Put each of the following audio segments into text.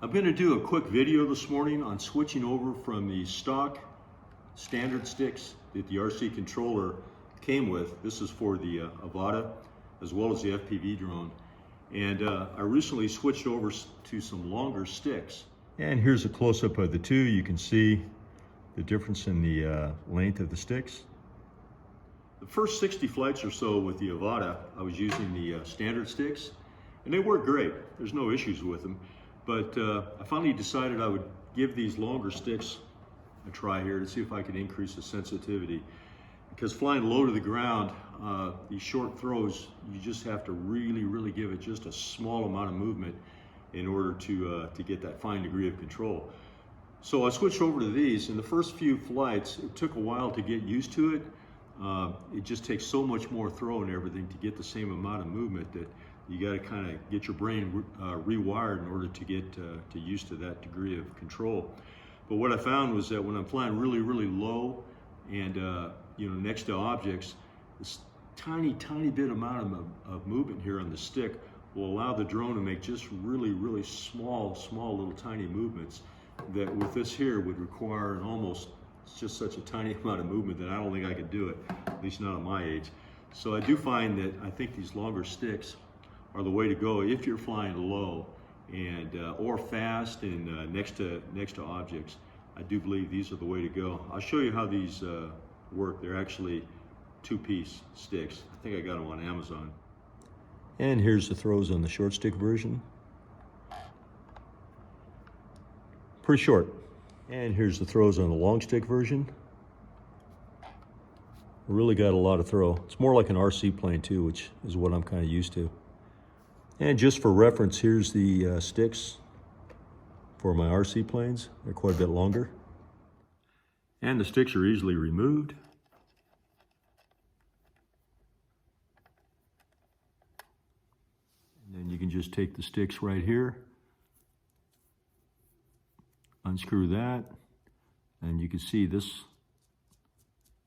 I'm going to do a quick video this morning on switching over from the stock standard sticks that the RC controller came with. This is for the Avata as well as the FPV drone. And I recently switched over to some longer sticks. And here's a close-up of the two. You can see the difference in the length of the sticks. The first 60 flights or so with the Avata, I was using the standard sticks, and they work great. There's no issues with them. But I finally decided I would give these longer sticks a try here to see if I could increase the sensitivity. Because flying low to the ground, these short throws, you just have to really give it just a small amount of movement in order to get that fine degree of control. So I switched over to these. In the first few flights, it took a while to get used to it. It just takes so much more throw and everything to get the same amount of movement that you got to kind of get your brain rewired in order to get to used to that degree of control. But what I found was that when I'm flying really low and next to objects, this tiny bit amount of movement here on the stick will allow the drone to make just really small little tiny movements that with this here would require just such a tiny amount of movement that I don't think I could do it, at least not at my age. So I do find that I think these longer sticks are the way to go if you're flying low and or fast and next to objects. I do believe these are the way to go. I'll show you how these work. They're actually two-piece sticks. I think I got them on Amazon. And here's the throws on the short stick version. Pretty short. And here's the throws on the long stick version. Really got a lot of throw. It's more like an RC plane too, which is what I'm kind of used to. And just for reference, here's the sticks for my RC planes. They're quite a bit longer. And the sticks are easily removed. And then you can just take the sticks right here, unscrew that, and you can see this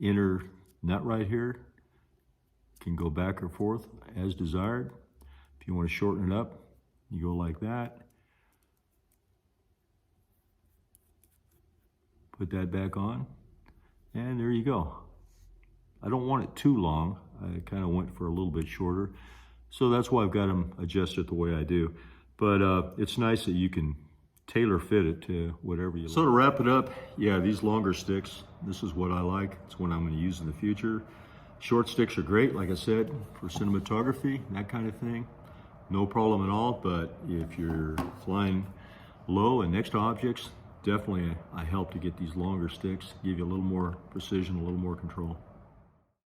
inner nut right here can go back or forth as desired. If you want to shorten it up, you go like that. Put that back on, and there you go. I don't want it too long. I kind of went for a little bit shorter. So that's why I've got them adjusted the way I do. But it's nice that you can tailor fit it to whatever you like. So to wrap it up, yeah, these longer sticks, this is what I like. It's what I'm going to use in the future. Short sticks are great, like I said, for cinematography, that kind of thing. No problem at all, but if you're flying low and next to objects, definitely I help to get these longer sticks, give you a little more precision, a little more control.